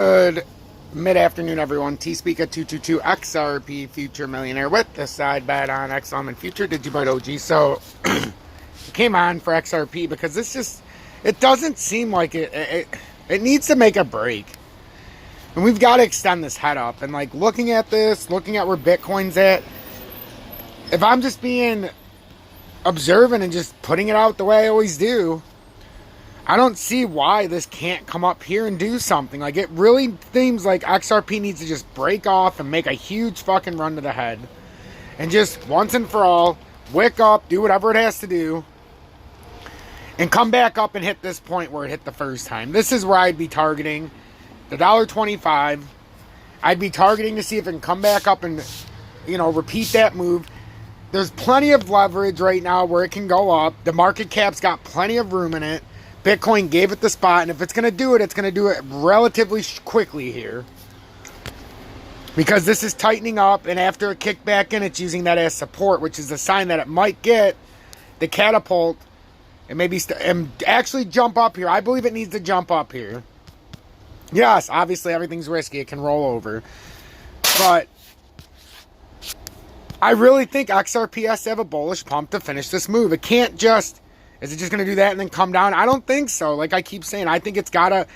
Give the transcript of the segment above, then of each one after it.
Good mid-afternoon, everyone. T-Speaker222 XRP Future Millionaire with the side bet on XLM and Future Digibite OG. So, it came on for XRP because it doesn't seem like it needs to make a break. And we've got to extend this head up. And, like, looking at this, looking at where Bitcoin's at, if I'm just being observant and just putting it out the way I always do, I don't see why this can't come up here and do something. Like, it really seems like XRP needs to just break off and make a huge fucking run to the head. And just, once and for all, wick up, do whatever it has to do, and come back up and hit this point where it hit the first time. This is where I'd be targeting the $1.25. I'd be targeting to see if it can come back up and, repeat that move. There's plenty of leverage right now where it can go up. The market cap's got plenty of room in it. Bitcoin gave it the spot, and if it's going to do it, it's going to do it relatively quickly here. Because this is tightening up, and after it kicked back in, it's using that as support, which is a sign that it might get the catapult and maybe and actually jump up here. I believe it needs to jump up here. Yes, obviously everything's risky. It can roll over. But I really think XRP has to have a bullish pump to finish this move. It can't just... Is it just going to do that and then come down? I don't think so. Like I keep saying, I think it's got to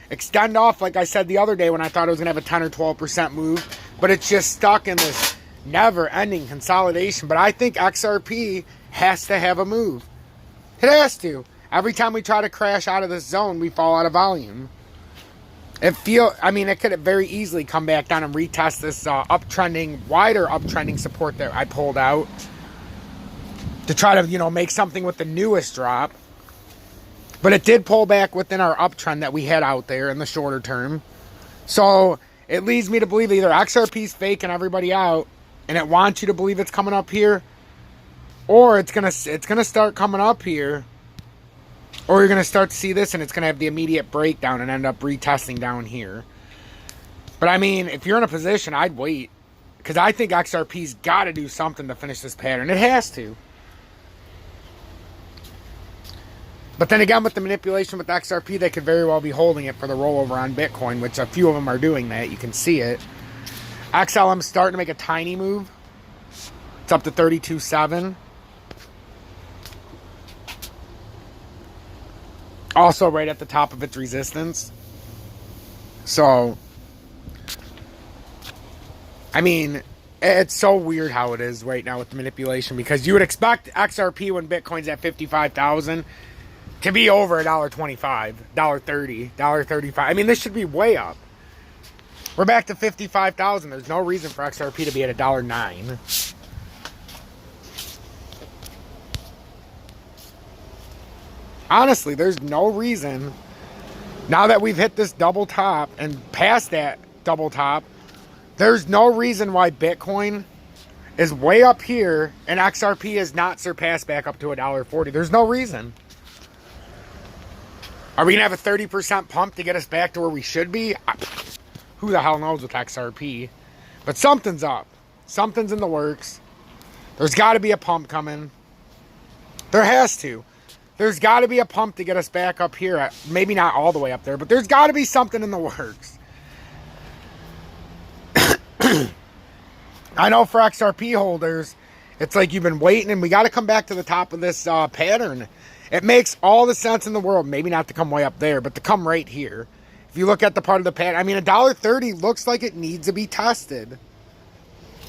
extend off, like I said the other day when I thought it was going to have a 10 or 12% move. But it's just stuck in this never-ending consolidation. But I think XRP has to have a move. It has to. Every time we try to crash out of this zone, we fall out of volume. It could very easily come back down and retest this wider uptrending support that I pulled out. To try to, make something with the newest drop. But it did pull back within our uptrend that we had out there in the shorter term. So, it leads me to believe either XRP's faking everybody out, and it wants you to believe it's coming up here, or it's gonna start coming up here, or you're gonna start to see this, and it's gonna have the immediate breakdown and end up retesting down here. But I mean, if you're in a position, I'd wait. Because I think XRP's got to do something to finish this pattern. It has to. But then again, with the manipulation with XRP, they could very well be holding it for the rollover on Bitcoin, which a few of them are doing that. You can see it. XLM's starting to make a tiny move. It's up to 32.7. Also right at the top of its resistance. So, I mean, it's so weird how it is right now with the manipulation, because you would expect XRP when Bitcoin's at 55,000 to be over $1.25, $1.30, $1.35. I mean, this should be way up. We're back to 55,000. There's no reason for XRP to be at $1.09. Honestly, there's no reason. Now that we've hit this double top and past that double top, there's no reason why Bitcoin is way up here and XRP is not surpassed back up to $1.40. There's no reason. Are we going to have a 30% pump to get us back to where we should be? Who the hell knows with XRP? But something's up. Something's in the works. There's got to be a pump coming. There has to. There's got to be a pump to get us back up here. Maybe not all the way up there, but there's got to be something in the works. I know for XRP holders, it's like you've been waiting, and we got to come back to the top of this pattern. It makes all the sense in the world, maybe not to come way up there, but to come right here. If you look at the part of the pattern, I mean, $1.30 looks like it needs to be tested.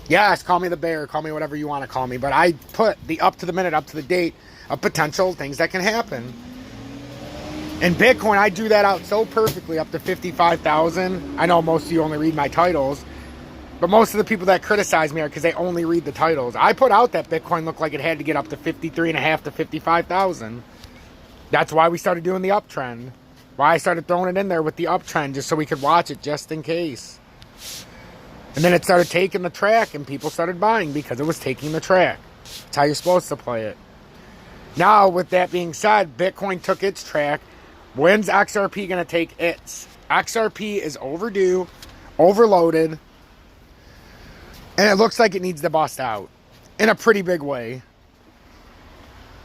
Yes, call me the bear, call me whatever you want to call me, but I put the up to the minute, up to the date of potential things that can happen. In Bitcoin, I drew that out so perfectly up to 55,000. I know most of you only read my titles, but most of the people that criticize me are because they only read the titles. I put out that Bitcoin looked like it had to get up to 53.5 to 55,000. That's why we started doing the uptrend. Why I started throwing it in there with the uptrend, just so we could watch it just in case. And then it started taking the track, and people started buying because it was taking the track. That's how you're supposed to play it. Now, with that being said, Bitcoin took its track. When's XRP going to take its? XRP is overdue, overloaded, and it looks like it needs to bust out in a pretty big way.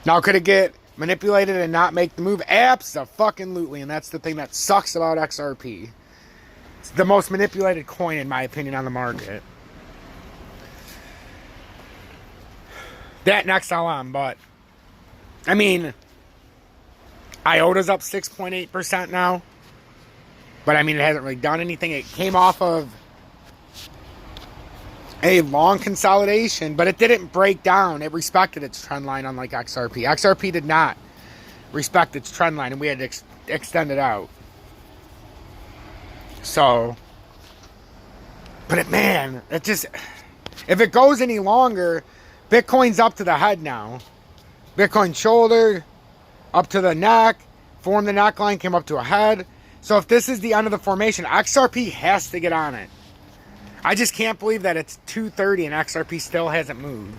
Now, could it get manipulated and not make the move? Abso-fucking-lutely, and that's the thing that sucks about XRP. It's the most manipulated coin, in my opinion, on the market. That and XLM, but I mean, IOTA's up 6.8% now. But I mean, it hasn't really done anything. It came off of a long consolidation, but it didn't break down. It respected its trend line, unlike XRP. XRP did not respect its trend line, and we had to extend it out. So, but it, man, it just, if it goes any longer, Bitcoin's up to the head now. Bitcoin shouldered, up to the neck, formed the neckline, came up to a head. So if this is the end of the formation, XRP has to get on it. I just can't believe that it's 2:30 and XRP still hasn't moved.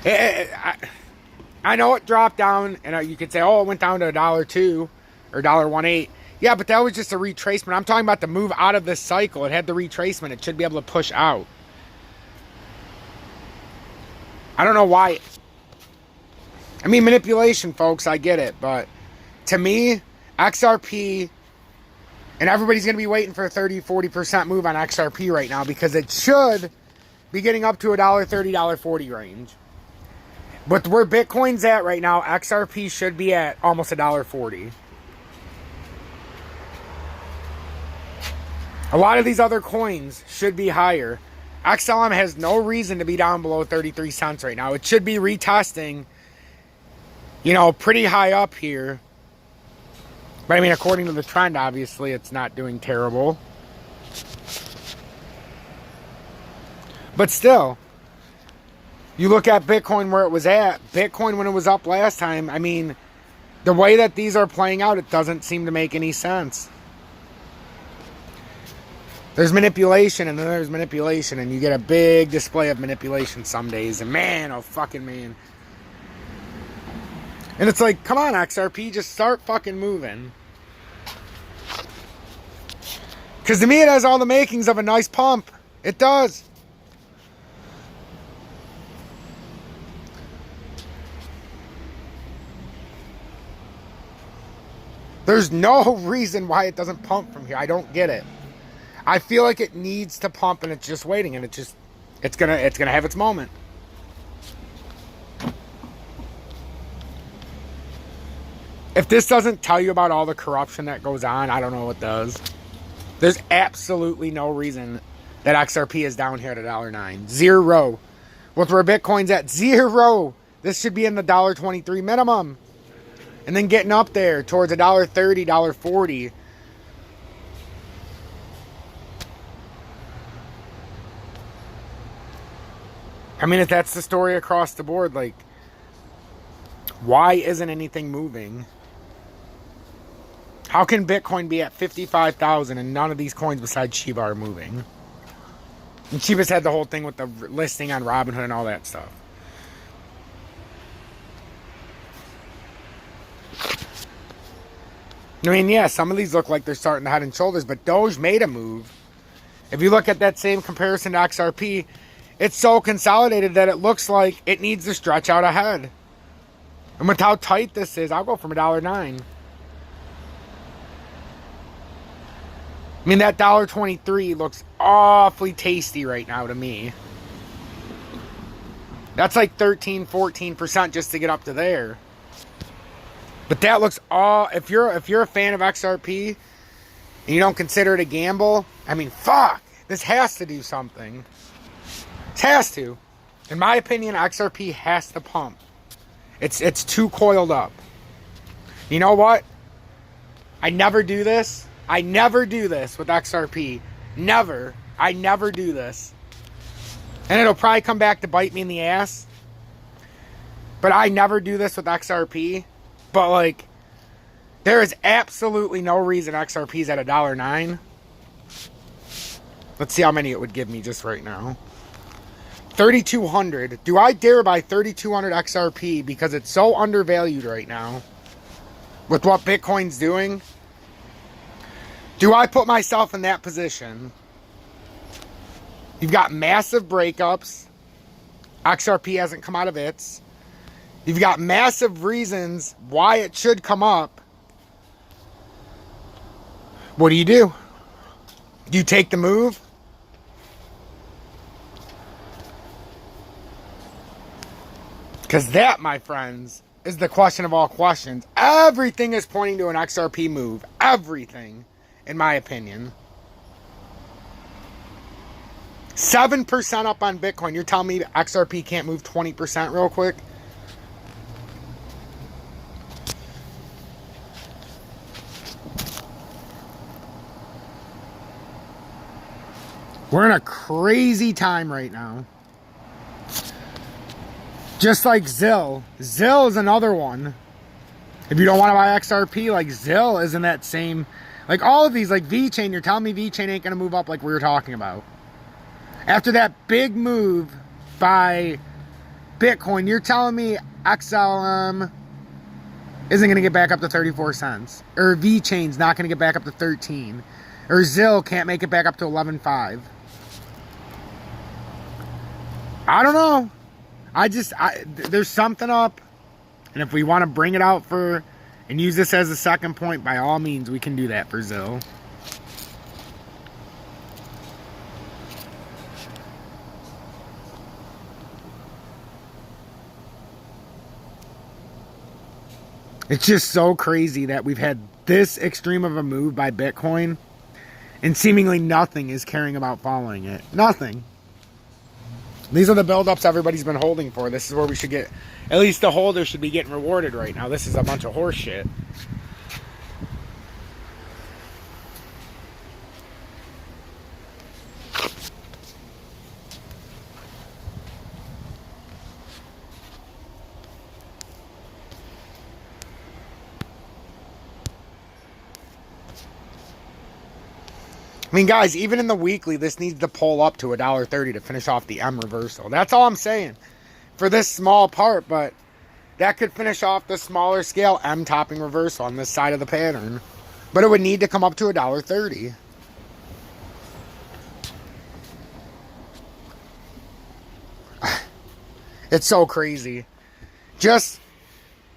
I know it dropped down, and you could say, oh, it went down to $1.02 or $1.18. Yeah, but that was just a retracement. I'm talking about the move out of this cycle. It had the retracement. It should be able to push out. I don't know why. I mean, manipulation, folks, I get it. But to me, XRP, and everybody's going to be waiting for a 30-40% move on XRP right now because it should be getting up to $1.30, $1.40 range. But where Bitcoin's at right now, XRP should be at almost $1.40. A lot of these other coins should be higher. XLM has no reason to be down below 33 cents right now. It should be retesting, you know, pretty high up here. But I mean, according to the trend, obviously, it's not doing terrible. But still, you look at Bitcoin where it was at. Bitcoin when it was up last time, I mean, the way that these are playing out, it doesn't seem to make any sense. There's manipulation, and then there's manipulation, and you get a big display of manipulation some days. And man, oh fucking man. And it's like, come on, XRP, just start fucking moving. Because to me, it has all the makings of a nice pump. It does. There's no reason why it doesn't pump from here. I don't get it. I feel like it needs to pump, and it's just waiting, and it's gonna have its moment. If this doesn't tell you about all the corruption that goes on, I don't know what does. There's absolutely no reason that XRP is down here at $1.09. Zero. With where Bitcoin's at, zero. This should be in the $1.23 minimum. And then getting up there towards $1.30, $1.40. I mean, if that's the story across the board, like, why isn't anything moving? How can Bitcoin be at 55,000 and none of these coins besides Shiba are moving? And Shiba's had the whole thing with the listing on Robinhood and all that stuff. I mean, yeah, some of these look like they're starting to head and shoulders, but Doge made a move. If you look at that same comparison to XRP, it's so consolidated that it looks like it needs to stretch out ahead. And with how tight this is, I'll go from $1.09. I mean, that $1.23 looks awfully tasty right now to me. That's like 13-14% just to get up to there. But that looks all, if you're a fan of XRP and you don't consider it a gamble, I mean, fuck, this has to do something. It has to. In my opinion, XRP has to pump. It's too coiled up. You know what? I never do this. I never do this with XRP. Never. I never do this. And it'll probably come back to bite me in the ass. But I never do this with XRP. But like, there is absolutely no reason XRP is at $1.09. Let's see how many it would give me just right now. 3,200. Do I dare buy 3,200 XRP because it's so undervalued right now with what Bitcoin's doing? Do I put myself in that position? You've got massive breakups. XRP hasn't come out of its. You've got massive reasons why it should come up. What do you do? Do you take the move? Because that, my friends, is the question of all questions. Everything is pointing to an XRP move. Everything, in my opinion. 7% up on Bitcoin. You're telling me XRP can't move 20% real quick? We're in a crazy time right now. Just like ZIL. ZIL is another one. If you don't want to buy XRP, like ZIL isn't that same. Like all of these, like VeChain, you're telling me VeChain ain't going to move up like we were talking about. After that big move by Bitcoin, you're telling me XLM isn't going to get back up to 34 cents. Or VeChain's not going to get back up to 13. Or ZIL can't make it back up to 11.5. I don't know. There's something up, and if we want to bring it out for and use this as a second point, by all means we can do that for ZIL. It's just so crazy that we've had this extreme of a move by Bitcoin, and seemingly nothing is caring about following it. Nothing. These are the buildups everybody's been holding for. This is where we should get, at least the holders should be getting rewarded right now. This is a bunch of horse shit. I mean, guys, even in the weekly, this needs to pull up to $1.30 to finish off the M reversal. That's all I'm saying for this small part, but that could finish off the smaller scale M topping reversal on this side of the pattern. But it would need to come up to $1.30. It's so crazy. Just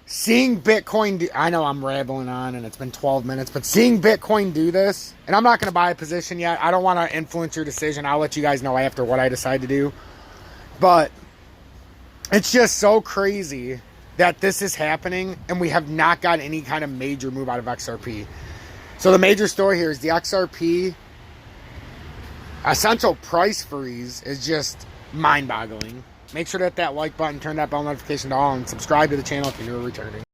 seeing Bitcoin do, I know I'm rambling on and it's been 12 minutes, but seeing Bitcoin do this, and I'm not going to buy a position yet. I don't want to influence your decision. I'll let you guys know after what I decide to do. But it's just so crazy that this is happening and we have not got any kind of major move out of XRP. So the major story here is the XRP essential price freeze is just mind-boggling. Make sure to hit that like button, turn that bell notification to all, and subscribe to the channel if you're new or returning.